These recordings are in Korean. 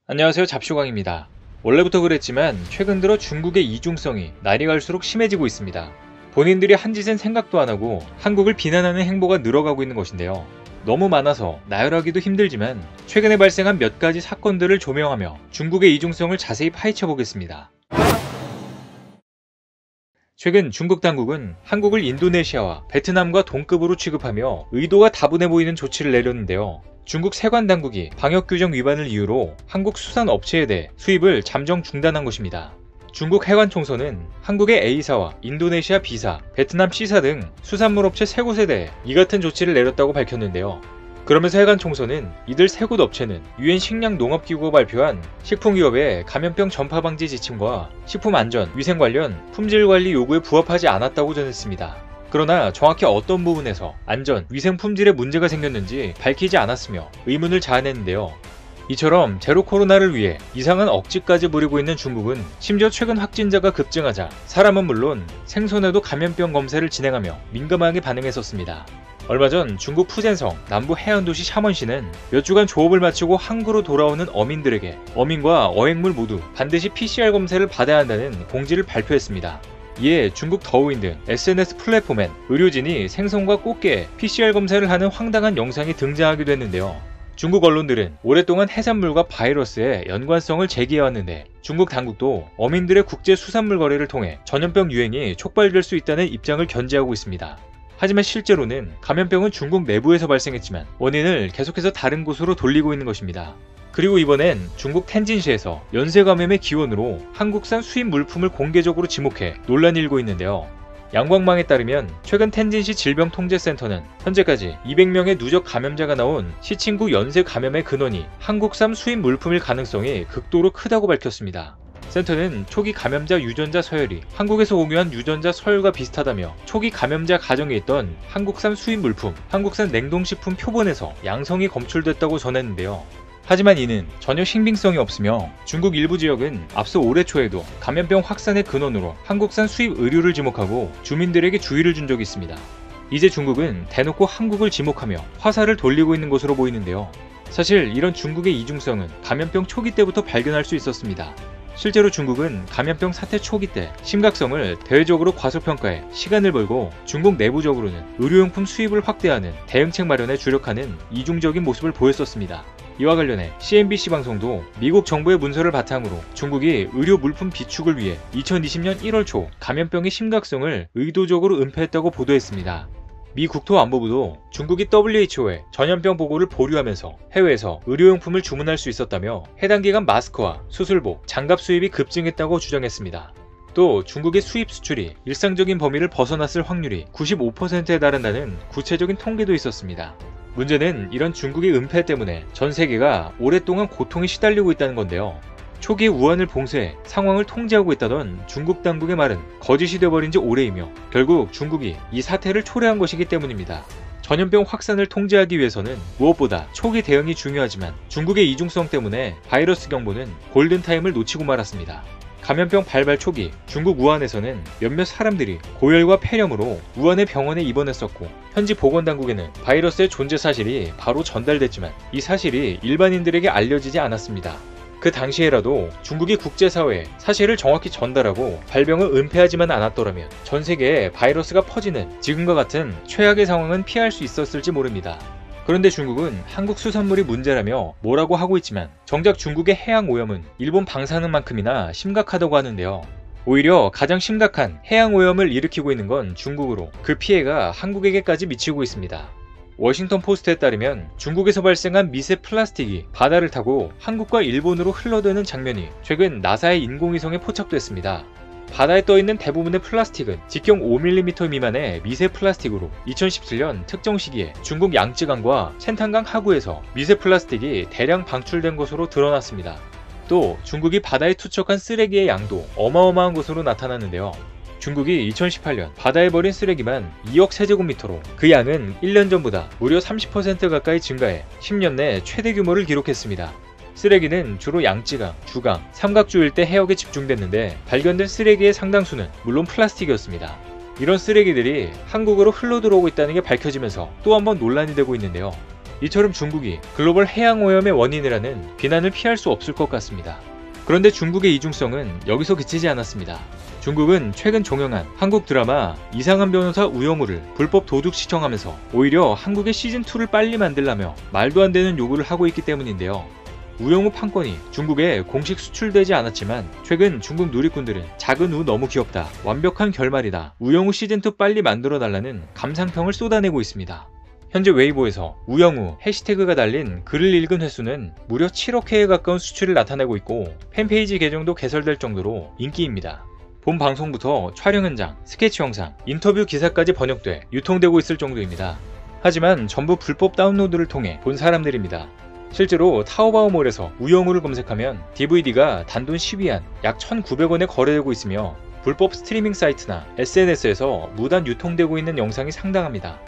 안녕하세요, 잡쇼광입니다. 원래부터 그랬지만 최근 들어 중국의 이중성이 날이 갈수록 심해지고 있습니다. 본인들이 한 짓은 생각도 안 하고 한국을 비난하는 행보가 늘어가고 있는 것인데요. 너무 많아서 나열하기도 힘들지만 최근에 발생한 몇 가지 사건들을 조명하며 중국의 이중성을 자세히 파헤쳐 보겠습니다. 최근 중국 당국은 한국을 인도네시아와 베트남과 동급으로 취급하며 의도가 다분해 보이는 조치를 내렸는데요. 중국 세관 당국이 방역 규정 위반을 이유로 한국 수산 업체에 대해 수입을 잠정 중단한 것입니다. 중국 해관총서는 한국의 A사와 인도네시아 B사, 베트남 C사 등 수산물 업체 3곳에 대해 이 같은 조치를 내렸다고 밝혔는데요. 그러면서 해관총서는 이들 3곳 업체는 유엔 식량농업기구가 발표한 식품기업의 감염병 전파 방지 지침과 식품안전, 위생 관련 품질관리 요구에 부합하지 않았다고 전했습니다. 그러나 정확히 어떤 부분에서 안전, 위생 품질에 문제가 생겼는지 밝히지 않았으며 의문을 자아냈는데요. 이처럼 제로 코로나를 위해 이상한 억지까지 부리고 있는 중국은 심지어 최근 확진자가 급증하자 사람은 물론 생선에도 감염병 검사를 진행하며 민감하게 반응했었습니다. 얼마 전 중국 푸젠성 남부 해안도시 샤먼시는 몇 주간 조업을 마치고 항구로 돌아오는 어민들에게 어민과 어획물 모두 반드시 PCR 검사를 받아야 한다는 공지를 발표했습니다. 이에 중국 더우인 등 SNS 플랫폼엔 의료진이 생선과 꽃게에 PCR 검사를 하는 황당한 영상이 등장하기도 했는데요. 중국 언론들은 오랫동안 해산물과 바이러스의 연관성을 제기해왔는데 중국 당국도 어민들의 국제 수산물 거래를 통해 전염병 유행이 촉발될 수 있다는 입장을 견지하고 있습니다. 하지만 실제로는 감염병은 중국 내부에서 발생했지만 원인을 계속해서 다른 곳으로 돌리고 있는 것입니다. 그리고 이번엔 중국 텐진시에서 연쇄 감염의 기원으로 한국산 수입 물품을 공개적으로 지목해 논란이 일고 있는데요. 양광망에 따르면 최근 텐진시 질병통제센터는 현재까지 200명의 누적 감염자가 나온 시친구 연쇄 감염의 근원이 한국산 수입 물품일 가능성이 극도로 크다고 밝혔습니다. 센터는 초기 감염자 유전자 서열이 한국에서 공유한 유전자 서열과 비슷하다며 초기 감염자 가정에 있던 한국산 수입 물품, 한국산 냉동식품 표본에서 양성이 검출됐다고 전했는데요. 하지만 이는 전혀 신빙성이 없으며 중국 일부 지역은 앞서 올해 초에도 감염병 확산의 근원으로 한국산 수입 의류를 지목하고 주민들에게 주의를 준 적이 있습니다. 이제 중국은 대놓고 한국을 지목하며 화살을 돌리고 있는 것으로 보이는데요. 사실 이런 중국의 이중성은 감염병 초기 때부터 발견할 수 있었습니다. 실제로 중국은 감염병 사태 초기 때 심각성을 대외적으로 과소평가해 시간을 벌고 중국 내부적으로는 의료용품 수입을 확대하는 대응책 마련에 주력하는 이중적인 모습을 보였었습니다. 이와 관련해 CNBC 방송도 미국 정부의 문서를 바탕으로 중국이 의료 물품 비축을 위해 2020년 1월 초 감염병의 심각성을 의도적으로 은폐했다고 보도했습니다. 미 국토안보부도 중국이 WHO에 전염병 보고를 보류하면서 해외에서 의료용품을 주문할 수 있었다며 해당 기간 마스크와 수술복, 장갑 수입이 급증했다고 주장했습니다. 또 중국의 수입 수출이 일상적인 범위를 벗어났을 확률이 95%에 달한다는 구체적인 통계도 있었습니다. 문제는 이런 중국의 은폐 때문에 전 세계가 오랫동안 고통에 시달리고 있다는 건데요. 초기에 우한을 봉쇄해 상황을 통제하고 있다던 중국 당국의 말은 거짓이 되어버린 지 오래이며 결국 중국이 이 사태를 초래한 것이기 때문입니다. 전염병 확산을 통제하기 위해서는 무엇보다 초기 대응이 중요하지만 중국의 이중성 때문에 바이러스 경보는 골든타임을 놓치고 말았습니다. 감염병 발발 초기 중국 우한에서는 몇몇 사람들이 고열과 폐렴으로 우한의 병원에 입원했었고 현지 보건당국에는 바이러스의 존재 사실이 바로 전달됐지만 이 사실이 일반인들에게 알려지지 않았습니다. 그 당시에라도 중국이 국제사회에 사실을 정확히 전달하고 발병을 은폐하지만 않았더라면 전 세계에 바이러스가 퍼지는 지금과 같은 최악의 상황은 피할 수 있었을지 모릅니다. 그런데 중국은 한국 수산물이 문제라며 뭐라고 하고 있지만 정작 중국의 해양 오염은 일본 방사능만큼이나 심각하다고 하는데요. 오히려 가장 심각한 해양 오염을 일으키고 있는 건 중국으로 그 피해가 한국에게까지 미치고 있습니다. 워싱턴 포스트에 따르면 중국에서 발생한 미세 플라스틱이 바다를 타고 한국과 일본으로 흘러드는 장면이 최근 나사의 인공위성에 포착됐습니다. 바다에 떠있는 대부분의 플라스틱은 직경 5mm 미만의 미세 플라스틱으로 2017년 특정 시기에 중국 양쯔강과 첸탄강 하구에서 미세 플라스틱이 대량 방출된 것으로 드러났습니다. 또 중국이 바다에 투척한 쓰레기의 양도 어마어마한 것으로 나타났는데요. 중국이 2018년 바다에 버린 쓰레기만 2억 세제곱미터로 그 양은 1년 전보다 무려 30% 가까이 증가해 10년 내 최대 규모를 기록했습니다. 쓰레기는 주로 양쯔강, 주강, 삼각주 일대 해역에 집중됐는데 발견된 쓰레기의 상당수는 물론 플라스틱이었습니다. 이런 쓰레기들이 한국으로 흘러들어오고 있다는 게 밝혀지면서 또 한 번 논란이 되고 있는데요. 이처럼 중국이 글로벌 해양오염의 원인이라는 비난을 피할 수 없을 것 같습니다. 그런데 중국의 이중성은 여기서 그치지 않았습니다. 중국은 최근 종영한 한국 드라마 이상한 변호사 우영우를 불법 도둑 시청하면서 오히려 한국의 시즌2를 빨리 만들라며 말도 안 되는 요구를 하고 있기 때문인데요. 우영우 판권이 중국에 공식 수출되지 않았지만 최근 중국 누리꾼들은 작은 우 너무 귀엽다, 완벽한 결말이다, 우영우 시즌2 빨리 만들어달라는 감상평을 쏟아내고 있습니다. 현재 웨이보에서 우영우 해시태그가 달린 글을 읽은 횟수는 무려 7억 회에 가까운 수치를 나타내고 있고 팬페이지 계정도 개설될 정도로 인기입니다. 본 방송부터 촬영 현장, 스케치 영상, 인터뷰 기사까지 번역돼 유통되고 있을 정도입니다. 하지만 전부 불법 다운로드를 통해 본 사람들입니다. 실제로 타오바오몰에서 우영우를 검색하면 DVD가 단돈 12안 약 1,900원에 거래되고 있으며 불법 스트리밍 사이트나 SNS에서 무단 유통되고 있는 영상이 상당합니다.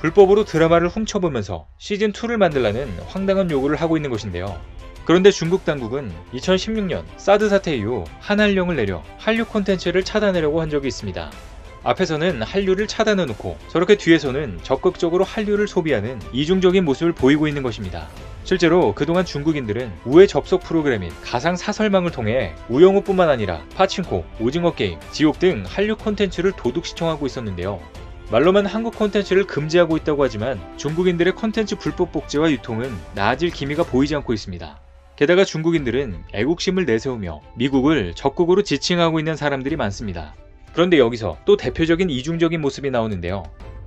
불법으로 드라마를 훔쳐보면서 시즌2를 만들라는 황당한 요구를 하고 있는 것인데요. 그런데 중국 당국은 2016년 사드 사태 이후 한한령을 내려 한류 콘텐츠를 차단하려고 한 적이 있습니다. 앞에서는 한류를 차단해놓고 저렇게 뒤에서는 적극적으로 한류를 소비하는 이중적인 모습을 보이고 있는 것입니다. 실제로 그동안 중국인들은 우회 접속 프로그램인 가상 사설망을 통해 우영우뿐만 아니라 파친코, 오징어 게임, 지옥 등 한류 콘텐츠를 도둑 시청하고 있었는데요. 말로만 한국 콘텐츠를 금지하고 있다고 하지만 중국인들의 콘텐츠 불법 복제와 유통은 나아질 기미가 보이지 않고 있습니다. 게다가 중국인들은 애국심을 내세우며 미국을 적국으로 지칭하고 있는 사람들이 많습니다. 그런데 여기서 또 대표적인 이중적인 모습이 나오는데요.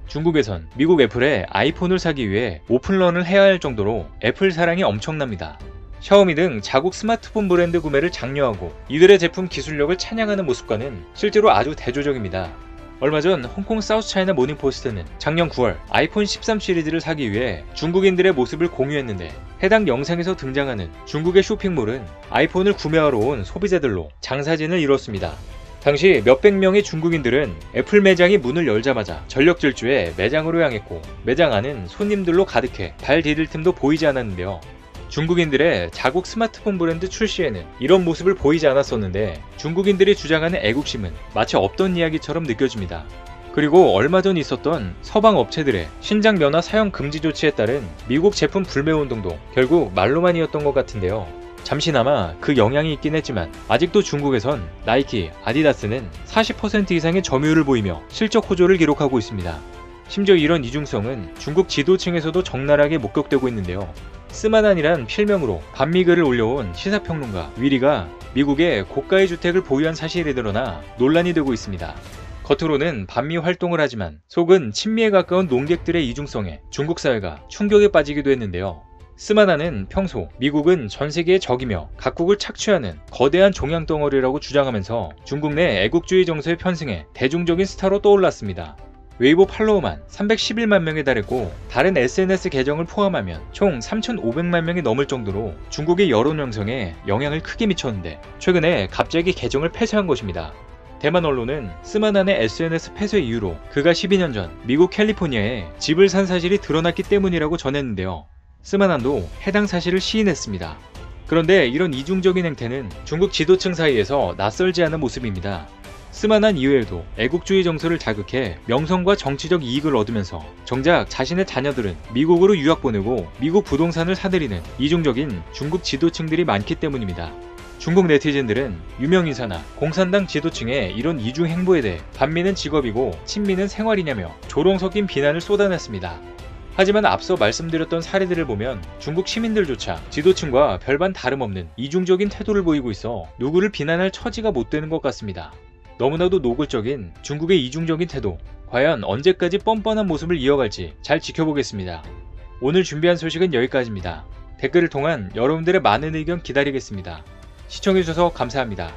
중국에선 미국 애플에 아이폰을 사기 위해 오픈런을 해야 할 정도로 애플 사랑이 엄청납니다. 샤오미 등 자국 스마트폰 브랜드 구매를 장려하고 이들의 제품 기술력을 찬양하는 모습과는 실제로 아주 대조적입니다. 얼마 전 홍콩 사우스차이나 모닝포스트는 작년 9월 아이폰 13 시리즈를 사기 위해 중국인들의 모습을 공유했는데 해당 영상에서 등장하는 중국의 쇼핑몰은 아이폰을 구매하러 온 소비자들로 장사진을 이뤘습니다. 당시 몇백 명의 중국인들은 애플 매장이 문을 열자마자 전력 질주해 매장으로 향했고 매장 안은 손님들로 가득해 발 디딜 틈도 보이지 않았는데요. 중국인들의 자국 스마트폰 브랜드 출시에는 이런 모습을 보이지 않았었는데 중국인들이 주장하는 애국심은 마치 없던 이야기처럼 느껴집니다. 그리고 얼마 전 있었던 서방 업체들의 신장 면화 사용 금지 조치에 따른 미국 제품 불매 운동도 결국 말로만이었던 것 같은데요. 잠시나마 그 영향이 있긴 했지만 아직도 중국에선 나이키, 아디다스는 40% 이상의 점유율을 보이며 실적 호조를 기록하고 있습니다. 심지어 이런 이중성은 중국 지도층에서도 적나라하게 목격되고 있는데요. 스마난이란 필명으로 반미글을 올려온 시사평론가 위리가 미국에 고가의 주택을 보유한 사실이 드러나 논란이 되고 있습니다. 겉으로는 반미 활동을 하지만 속은 친미에 가까운 농객들의 이중성에 중국 사회가 충격에 빠지기도 했는데요. 스마나는 평소 미국은 전 세계의 적이며 각국을 착취하는 거대한 종양덩어리라고 주장하면서 중국 내 애국주의 정서에 편승해 대중적인 스타로 떠올랐습니다. 웨이보 팔로워만 311만 명에 달했고 다른 SNS 계정을 포함하면 총 3,500만 명이 넘을 정도로 중국의 여론 형성에 영향을 크게 미쳤는데 최근에 갑자기 계정을 폐쇄한 것입니다. 대만 언론은 스마난의 SNS 폐쇄 이후로 그가 12년 전 미국 캘리포니아에 집을 산 사실이 드러났기 때문이라고 전했는데요. 스마난도 해당 사실을 시인했습니다. 그런데 이런 이중적인 행태는 중국 지도층 사이에서 낯설지 않은 모습입니다. 스마난 이외에도 애국주의 정서를 자극해 명성과 정치적 이익을 얻으면서 정작 자신의 자녀들은 미국으로 유학 보내고 미국 부동산을 사들이는 이중적인 중국 지도층들이 많기 때문입니다. 중국 네티즌들은 유명인사나 공산당 지도층의 이런 이중 행보에 대해 반미는 직업이고 친미는 생활이냐며 조롱 섞인 비난을 쏟아냈습니다. 하지만 앞서 말씀드렸던 사례들을 보면 중국 시민들조차 지도층과 별반 다름없는 이중적인 태도를 보이고 있어 누구를 비난할 처지가 못 되는 것 같습니다. 너무나도 노골적인 중국의 이중적인 태도, 과연 언제까지 뻔뻔한 모습을 이어갈지 잘 지켜보겠습니다. 오늘 준비한 소식은 여기까지입니다. 댓글을 통한 여러분들의 많은 의견 기다리겠습니다. 시청해주셔서 감사합니다.